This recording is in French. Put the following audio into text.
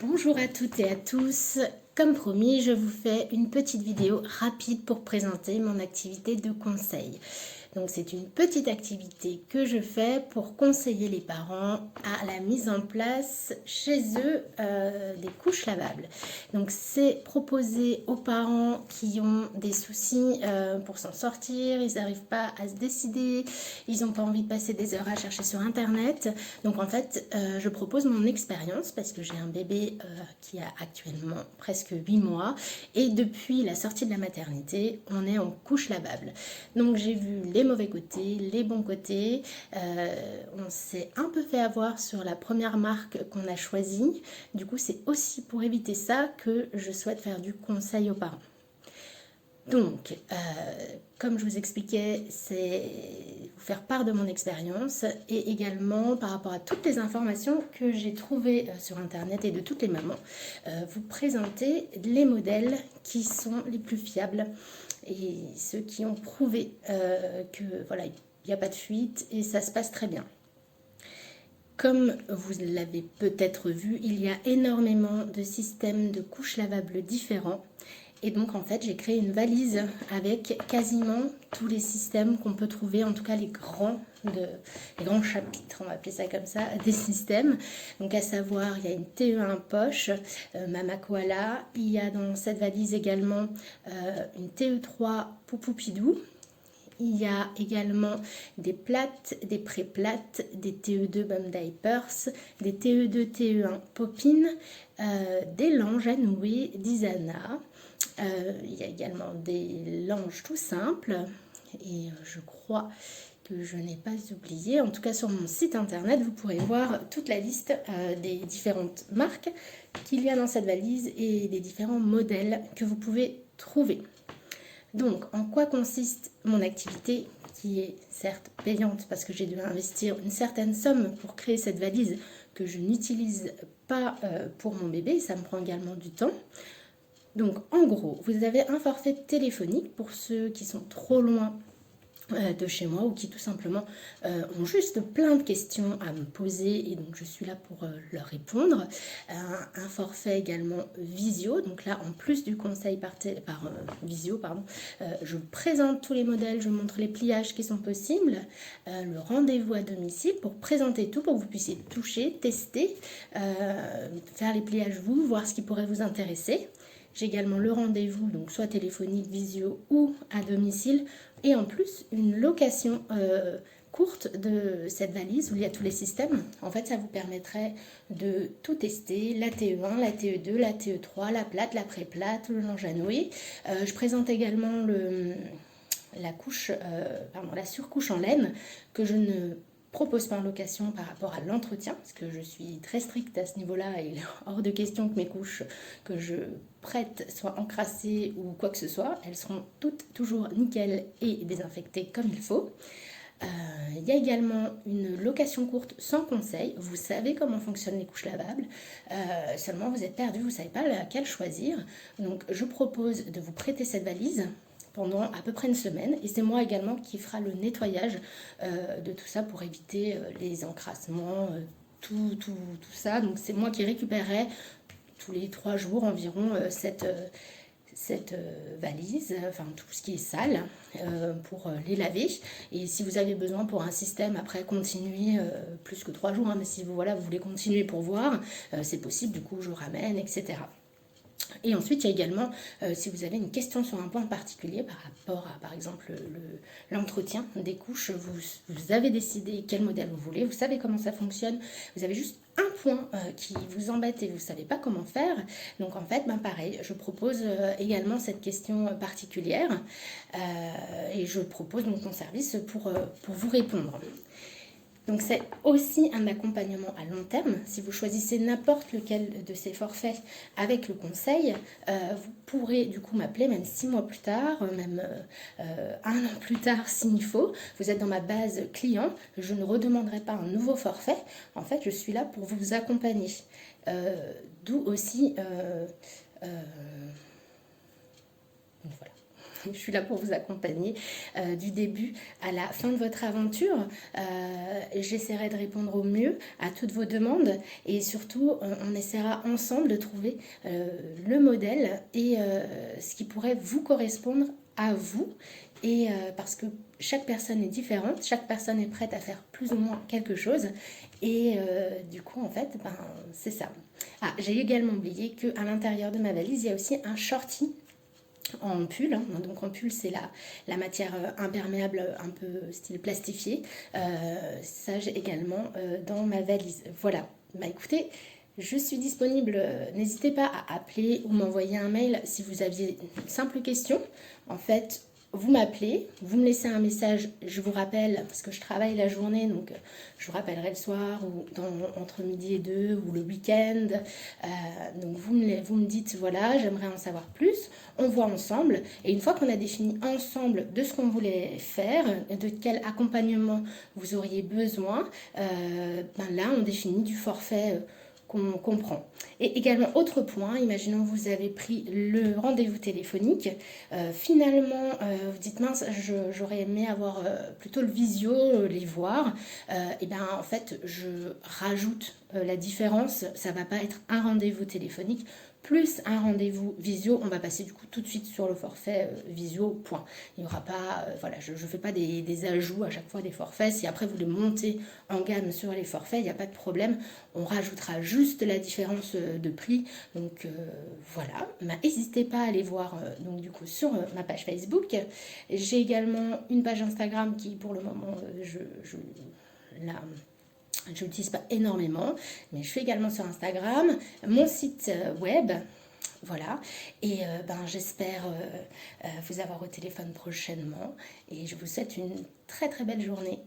Bonjour à toutes et à tous, comme promis je vous fais une petite vidéo rapide pour présenter mon activité de conseil. Donc c'est une petite activité que je fais pour conseiller les parents à la mise en place chez eux des couches lavables. Donc c'est proposé aux parents qui ont des soucis pour s'en sortir, ils n'arrivent pas à se décider, ils n'ont pas envie de passer des heures à chercher sur internet. Donc en fait je propose mon expérience parce que j'ai un bébé qui a actuellement presque 8 mois et depuis la sortie de la maternité on est en couche lavable. Donc j'ai vu les mauvais côtés, les bons côtés. On s'est un peu fait avoir sur la première marque qu'on a choisie. Du coup, c'est aussi pour éviter ça que je souhaite faire du conseil aux parents. Donc, comme je vous expliquais, c'est vous faire part de mon expérience et également par rapport à toutes les informations que j'ai trouvées sur internet et de toutes les mamans, vous présenter les modèles qui sont les plus fiables et ceux qui ont prouvé que voilà, il n'y a pas de fuite et ça se passe très bien. Comme vous l'avez peut-être vu, il y a énormément de systèmes de couches lavables différents. Et donc en fait j'ai créé une valise avec quasiment tous les systèmes qu'on peut trouver, en tout cas les grands chapitres, on va appeler ça comme ça, des systèmes. Donc à savoir, il y a une TE1 poche, Mama Koala, il y a dans cette valise également une TE3 Poupoupidou. Il y a également des plates, des pré-plates, des TE2 Bum Diapers, des TE2 TE1 Popin, des langes à nouer d'Isana. Il y a également des langes tout simples et je crois que je n'ai pas oublié. En tout cas sur mon site internet vous pourrez voir toute la liste des différentes marques qu'il y a dans cette valise et des différents modèles que vous pouvez trouver. Donc en quoi consiste mon activité qui est certes payante parce que j'ai dû investir une certaine somme pour créer cette valise que je n'utilise pas pour mon bébé, ça me prend également du temps. Donc en gros, vous avez un forfait téléphonique pour ceux qui sont trop loin de chez moi ou qui tout simplement ont juste plein de questions à me poser et donc je suis là pour leur répondre. Un forfait également visio, donc là en plus du conseil par visio, je vous présente tous les modèles, je vous montre les pliages qui sont possibles, le rendez-vous à domicile pour présenter tout, pour que vous puissiez toucher, tester, faire les pliages vous, voir ce qui pourrait vous intéresser. J'ai également le rendez-vous, donc soit téléphonique, visio ou à domicile. Et en plus, une location courte de cette valise où il y a tous les systèmes. En fait, ça vous permettrait de tout tester, la TE1, la TE2, la TE3, la plate, la pré-plate, le lange à nouer. Je présente également la surcouche en laine que je ne propose pas en location par rapport à l'entretien, parce que je suis très stricte à ce niveau-là et il est hors de question que mes couches que je prête soient encrassées ou quoi que ce soit. Elles seront toutes toujours nickel et désinfectées comme il faut. Il y a également une location courte sans conseil. Vous savez comment fonctionnent les couches lavables, seulement vous êtes perdu, vous ne savez pas laquelle choisir. Donc je propose de vous prêter cette valise pendant à peu près une semaine et c'est moi également qui fera le nettoyage de tout ça pour éviter les encrassements, tout ça. Donc c'est moi qui récupérerai tous les 3 jours environ cette valise, enfin tout ce qui est sale pour les laver. Et si vous avez besoin pour un système après continuer plus que 3 jours, mais si vous voulez continuer pour voir, c'est possible, du coup je ramène, etc. Et ensuite, il y a également, si vous avez une question sur un point particulier par rapport à, par exemple, l'entretien des couches, vous avez décidé quel modèle vous voulez, vous savez comment ça fonctionne, vous avez juste un point qui vous embête et vous ne savez pas comment faire. Donc en fait, pareil, je propose également cette question particulière et je propose donc mon service pour vous répondre. Donc c'est aussi un accompagnement à long terme. Si vous choisissez n'importe lequel de ces forfaits avec le conseil, vous pourrez du coup m'appeler même 6 mois plus tard, même 1 an plus tard s'il faut. Vous êtes dans ma base client, je ne redemanderai pas un nouveau forfait. En fait, je suis là pour vous accompagner. D'où aussi... voilà. Je suis là pour vous accompagner du début à la fin de votre aventure. J'essaierai de répondre au mieux à toutes vos demandes et surtout on essaiera ensemble de trouver le modèle et ce qui pourrait vous correspondre à vous. Et parce que chaque personne est différente, chaque personne est prête à faire plus ou moins quelque chose. Et du coup, en fait, c'est ça. Ah, j'ai également oublié qu'à l'intérieur de ma valise, il y a aussi un shorty en pull. Donc en pull, c'est la matière imperméable un peu style plastifié. Ça, j'ai également dans ma valise. Voilà. Écoutez, je suis disponible. N'hésitez pas à appeler ou m'envoyer un mail si vous aviez une simple question. En fait, vous m'appelez, vous me laissez un message, je vous rappelle, parce que je travaille la journée, donc je vous rappellerai le soir ou entre midi et 2 ou le week-end. Donc vous me dites, voilà, j'aimerais en savoir plus, on voit ensemble. Et une fois qu'on a défini ensemble de ce qu'on voulait faire, de quel accompagnement vous auriez besoin, là on définit du forfait qu'on comprend. Et également, autre point, imaginons que vous avez pris le rendez-vous téléphonique, finalement, vous dites mince, j'aurais aimé avoir plutôt le visio, les voir, et bien en fait, je rajoute la différence, ça va pas être un rendez-vous téléphonique, plus un rendez-vous visio, on va passer du coup tout de suite sur le forfait visio, point. Il n'y aura pas, voilà, je ne fais pas des ajouts à chaque fois des forfaits. Si après vous voulez monter en gamme sur les forfaits, il n'y a pas de problème. On rajoutera juste la différence de prix. Donc voilà, n'hésitez pas à aller voir donc, du coup, sur ma page Facebook. J'ai également une page Instagram qui pour le moment, je n'utilise pas énormément, mais je suis également sur Instagram, mon site web, voilà, et j'espère vous avoir au téléphone prochainement, et je vous souhaite une très très belle journée.